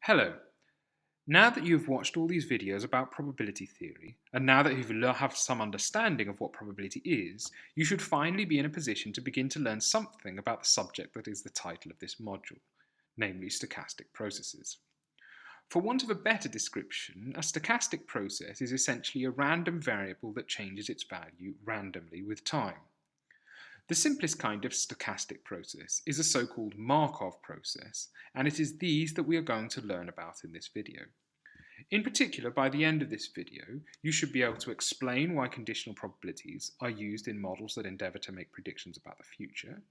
Hello. Now that you've watched all these videos about probability theory, and now that you have some understanding of what probability is, you should finally be in a position to begin to learn something about the subject that is the title of this module, namely stochastic processes. For want of a better description, a stochastic process is essentially a random variable that changes its value randomly with time. The simplest kind of stochastic process is a so-called Markov process, and it is these that we are going to learn about in this video. In particular, by the end of this video, you should be able to explain why conditional probabilities are used in models that endeavour to make predictions about the future.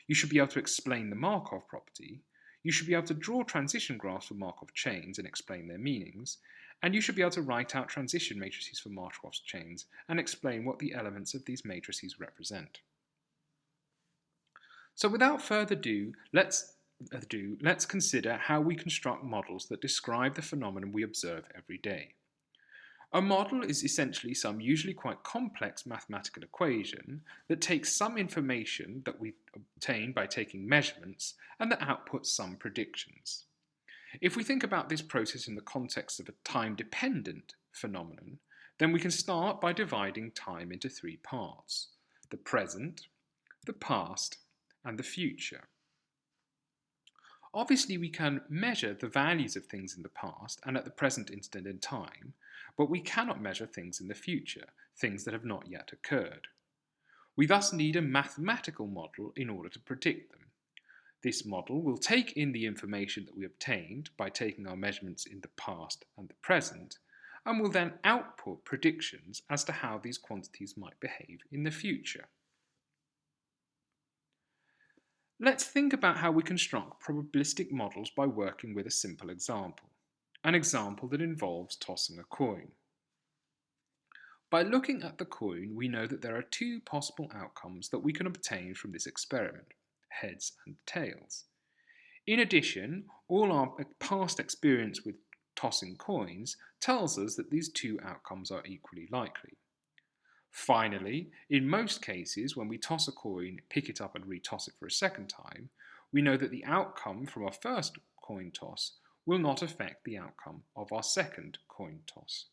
You should be able to explain the Markov property. You should be able to draw transition graphs for Markov chains and explain their meanings. And you should be able to write out transition matrices for Markov chains and explain what the elements of these matrices represent. So without further ado, let's consider how we construct models that describe the phenomenon we observe every day. A model is essentially some usually quite complex mathematical equation that takes some information that we obtain by taking measurements and that outputs some predictions. If we think about this process in the context of a time-dependent phenomenon, then we can start by dividing time into three parts: the present, the past, and the future. Obviously, we can measure the values of things in the past and at the present instant in time, but we cannot measure things in the future, things that have not yet occurred. We thus need a mathematical model in order to predict them. This model will take in the information that we obtained by taking our measurements in the past and the present, and will then output predictions as to how these quantities might behave in the future. Let's think about how we construct probabilistic models by working with a simple example, an example that involves tossing a coin. By looking at the coin, we know that there are two possible outcomes that we can obtain from this experiment: heads and tails. In addition, all our past experience with tossing coins tells us that these two outcomes are equally likely. Finally, in most cases, when we toss a coin, pick it up and retoss it for a second time, we know that the outcome from our first coin toss will not affect the outcome of our second coin toss.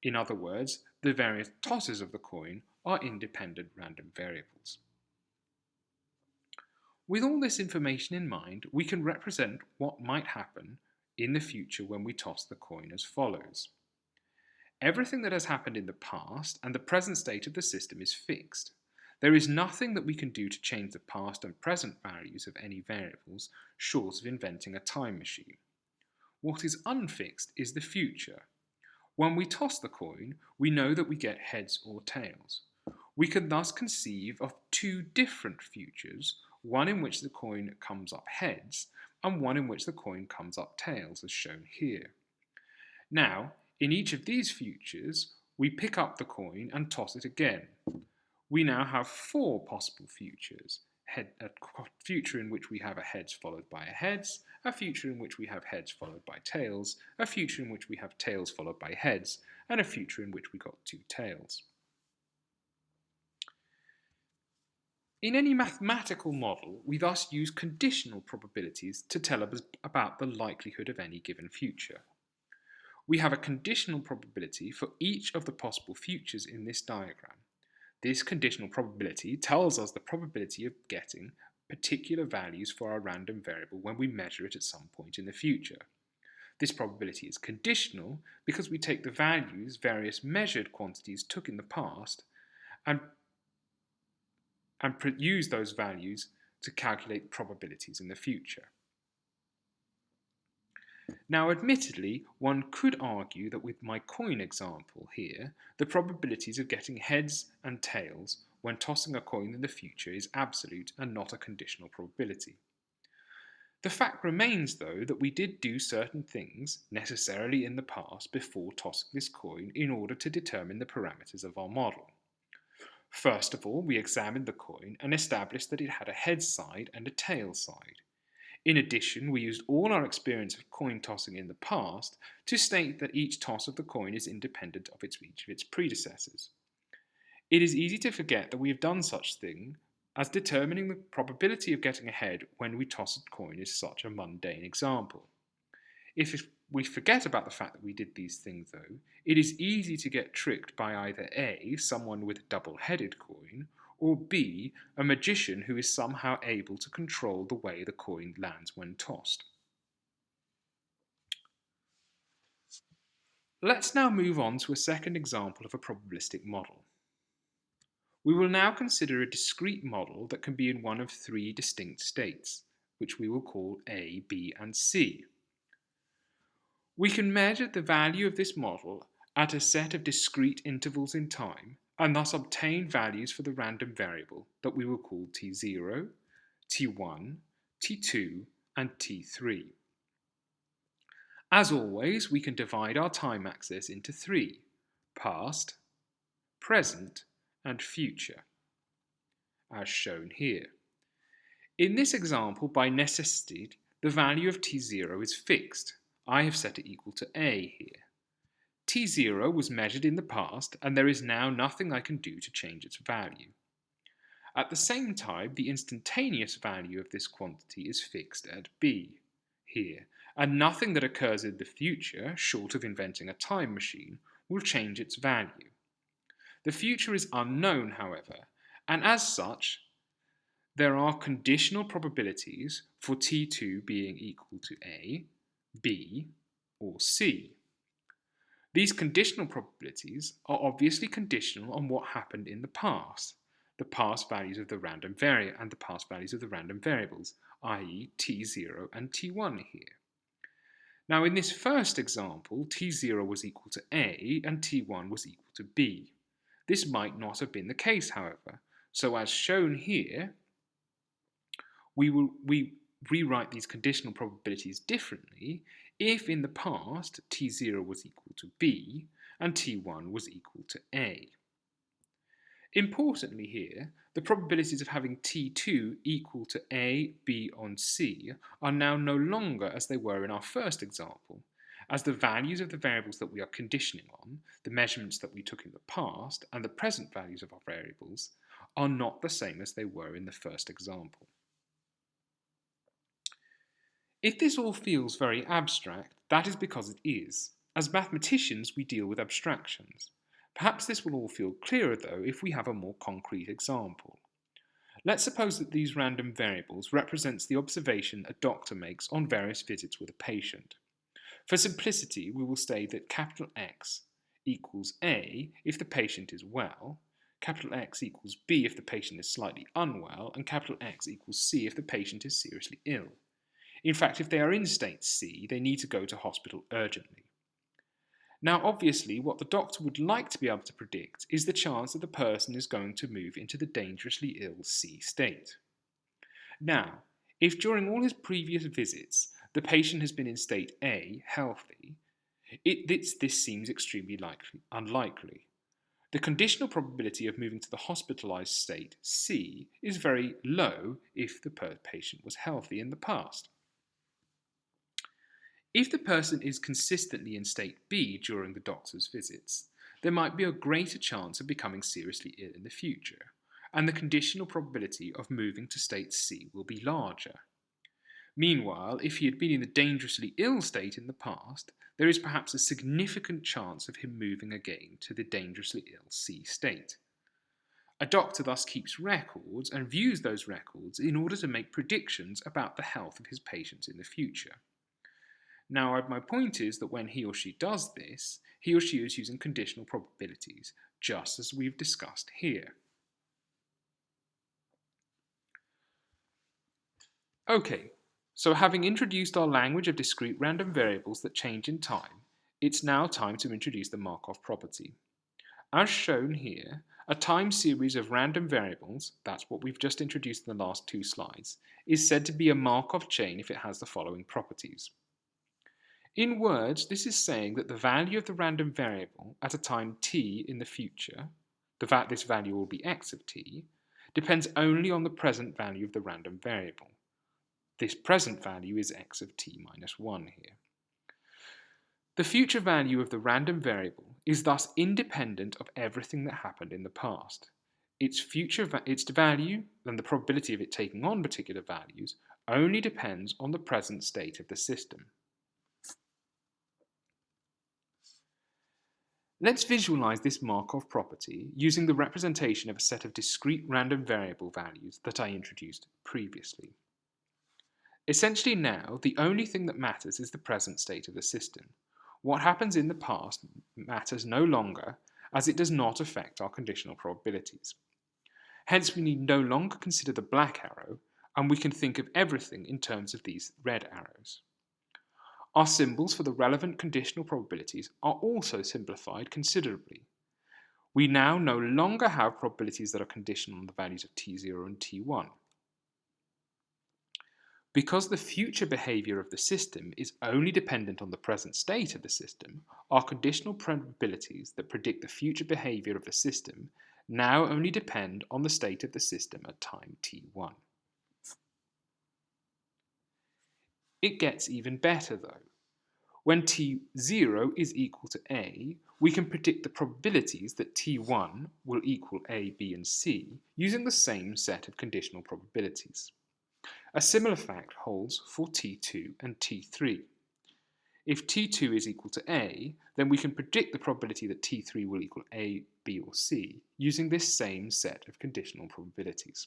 In other words, the various tosses of the coin are independent random variables. With all this information in mind, we can represent what might happen in the future when we toss the coin as follows. Everything that has happened in the past and the present state of the system is fixed. There is nothing that we can do to change the past and present values of any variables short of inventing a time machine. What is unfixed is the future. When we toss the coin, we know that we get heads or tails. We can thus conceive of two different futures, one in which the coin comes up heads and one in which the coin comes up tails, as shown here. Now, in each of these futures, we pick up the coin and toss it again. We now have four possible futures: a future in which we have a heads followed by a heads, a future in which we have heads followed by tails, a future in which we have tails followed by heads, and a future in which we got two tails. In any mathematical model, we thus use conditional probabilities to tell us about the likelihood of any given future. We have a conditional probability for each of the possible futures in this diagram. This conditional probability tells us the probability of getting particular values for our random variable when we measure it at some point in the future. This probability is conditional because we take the values various measured quantities took in the past and use those values to calculate probabilities in the future. Now, admittedly, one could argue that with my coin example here, the probabilities of getting heads and tails when tossing a coin in the future is absolute and not a conditional probability. The fact remains, though, that we did do certain things necessarily in the past before tossing this coin in order to determine the parameters of our model. First of all, we examined the coin and established that it had a heads side and a tails side. In addition, we used all our experience of coin tossing in the past to state that each toss of the coin is independent of each of its predecessors. It is easy to forget that we have done such thing, as determining the probability of getting a head when we toss a coin is such a mundane example. If we forget about the fact that we did these things, though, it is easy to get tricked by either A, someone with a double-headed coin, or B, a magician who is somehow able to control the way the coin lands when tossed. Let's now move on to a second example of a probabilistic model. We will now consider a discrete model that can be in one of three distinct states, which we will call A, B, and C. We can measure the value of this model at a set of discrete intervals in time and thus obtain values for the random variable that we will call t0, t1, t2, and t3. As always, we can divide our time axis into three: past, present, and future, as shown here. In this example, by necessity, the value of t0 is fixed. I have set it equal to a here. t0 was measured in the past, and there is now nothing I can do to change its value. At the same time, the instantaneous value of this quantity is fixed at b here, and nothing that occurs in the future, short of inventing a time machine, will change its value. The future is unknown, however, and as such, there are conditional probabilities for t2 being equal to a, b, or c. These conditional probabilities are obviously conditional on what happened in the past values of the random variable and the past values of the random variables, i.e. t0 and t1 here. Now in this first example, t0 was equal to a and t1 was equal to b. This might not have been the case, however, so as shown here, we rewrite these conditional probabilities differently if in the past t0 was equal to b and t1 was equal to a. Importantly here, the probabilities of having t2 equal to a, b on c are now no longer as they were in our first example, as the values of the variables that we are conditioning on, the measurements that we took in the past, and the present values of our variables are not the same as they were in the first example. If this all feels very abstract, that is because it is. As mathematicians, we deal with abstractions. Perhaps this will all feel clearer, though, if we have a more concrete example. Let's suppose that these random variables represents the observation a doctor makes on various visits with a patient. For simplicity, we will say that capital X equals A if the patient is well, capital X equals B if the patient is slightly unwell, and capital X equals C if the patient is seriously ill. In fact, if they are in state C, they need to go to hospital urgently. Now, obviously, what the doctor would like to be able to predict is the chance that the person is going to move into the dangerously ill C state. Now, if during all his previous visits the patient has been in state A, healthy, this seems extremely unlikely. The conditional probability of moving to the hospitalized state C is very low if the patient was healthy in the past. If the person is consistently in state B during the doctor's visits, there might be a greater chance of becoming seriously ill in the future, and the conditional probability of moving to state C will be larger. Meanwhile, if he had been in the dangerously ill state in the past, there is perhaps a significant chance of him moving again to the dangerously ill C state. A doctor thus keeps records and views those records in order to make predictions about the health of his patients in the future. Now, my point is that when he or she does this, he or she is using conditional probabilities, just as we've discussed here. Okay, so having introduced our language of discrete random variables that change in time, it's now time to introduce the Markov property. As shown here, a time series of random variables, that's what we've just introduced in the last two slides, is said to be a Markov chain if it has the following properties. In words, this is saying that the value of the random variable at a time t in the future, this value will be x of t, depends only on the present value of the random variable. This present value is x of t minus 1 here. The future value of the random variable is thus independent of everything that happened in the past. Its value, and the probability of it taking on particular values, only depends on the present state of the system. Let's visualize this Markov property using the representation of a set of discrete random variable values that I introduced previously. Essentially now, the only thing that matters is the present state of the system. What happens in the past matters no longer, as it does not affect our conditional probabilities. Hence, we need no longer consider the black arrow, and we can think of everything in terms of these red arrows. Our symbols for the relevant conditional probabilities are also simplified considerably. We now no longer have probabilities that are conditional on the values of t0 and t1. Because the future behavior of the system is only dependent on the present state of the system, our conditional probabilities that predict the future behavior of the system now only depend on the state of the system at time t1. It gets even better though. When t0 is equal to a, we can predict the probabilities that t1 will equal a, b, and c using the same set of conditional probabilities. A similar fact holds for t2 and t3. If t2 is equal to a, then we can predict the probability that t3 will equal a, b, or c using this same set of conditional probabilities.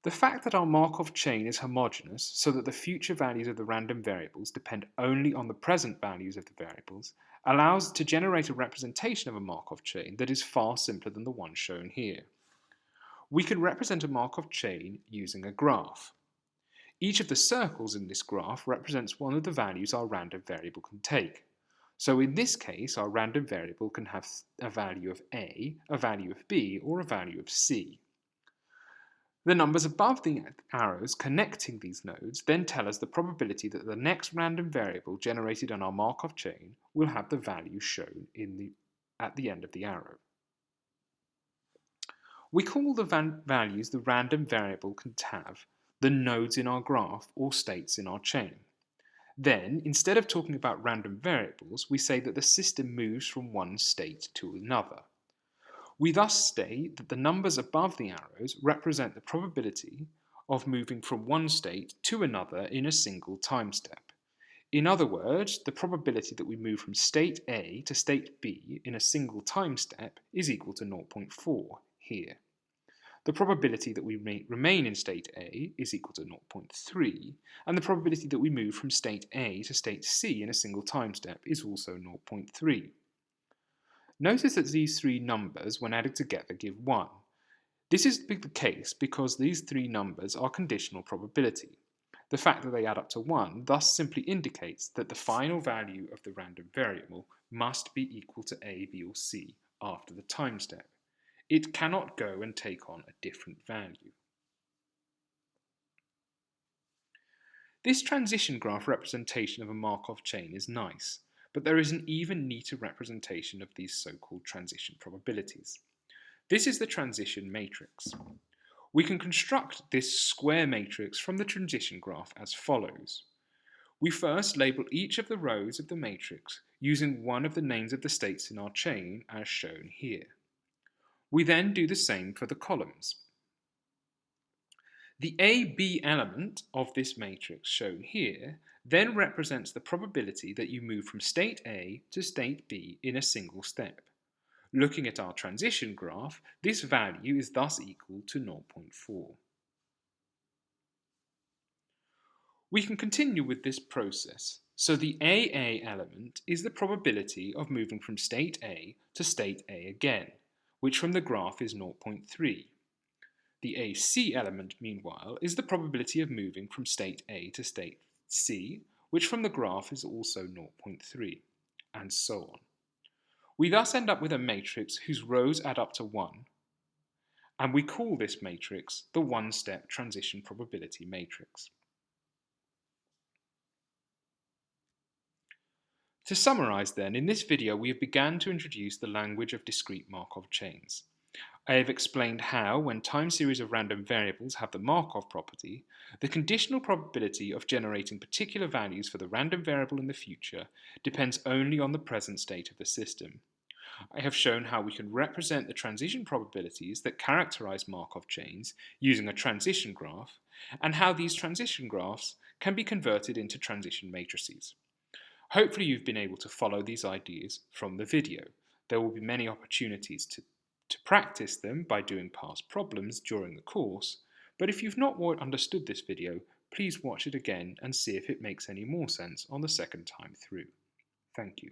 The fact that our Markov chain is homogeneous so that the future values of the random variables depend only on the present values of the variables allows to generate a representation of a Markov chain that is far simpler than the one shown here. We can represent a Markov chain using a graph. Each of the circles in this graph represents one of the values our random variable can take. So in this case, our random variable can have a value of a value of b, or a value of c. The numbers above the arrows connecting these nodes then tell us the probability that the next random variable generated on our Markov chain will have the value shown at the end of the arrow. We call the values the random variable can have the nodes in our graph or states in our chain. Then, instead of talking about random variables, we say that the system moves from one state to another. We thus state that the numbers above the arrows represent the probability of moving from one state to another in a single time step. In other words, the probability that we move from state A to state B in a single time step is equal to 0.4 here. The probability that we remain in state A is equal to 0.3, and the probability that we move from state A to state C in a single time step is also 0.3. Notice that these three numbers, when added together, give 1. This is the case because these three numbers are conditional probability. The fact that they add up to 1 thus simply indicates that the final value of the random variable must be equal to a, b, or c after the time step. It cannot go and take on a different value. This transition graph representation of a Markov chain is nice, but there is an even neater representation of these so-called transition probabilities. This is the transition matrix. We can construct this square matrix from the transition graph as follows. We first label each of the rows of the matrix using one of the names of the states in our chain as shown here. We then do the same for the columns. The A-B element of this matrix shown here then represents the probability that you move from state A to state B in a single step. Looking at our transition graph, this value is thus equal to 0.4. We can continue with this process. So the AA element is the probability of moving from state A to state A again, which from the graph is 0.3. The AC element, meanwhile, is the probability of moving from state A to state C, which from the graph is also 0.3, and so on. We thus end up with a matrix whose rows add up to 1, and we call this matrix the one-step transition probability matrix. To summarize then, in this video we have begun to introduce the language of discrete Markov chains. I have explained how, when time series of random variables have the Markov property, the conditional probability of generating particular values for the random variable in the future depends only on the present state of the system. I have shown how we can represent the transition probabilities that characterize Markov chains using a transition graph, and how these transition graphs can be converted into transition matrices. Hopefully you've been able to follow these ideas from the video. There will be many opportunities to practice them by doing past problems during the course, but if you've not understood this video, please watch it again and see if it makes any more sense on the second time through. Thank you.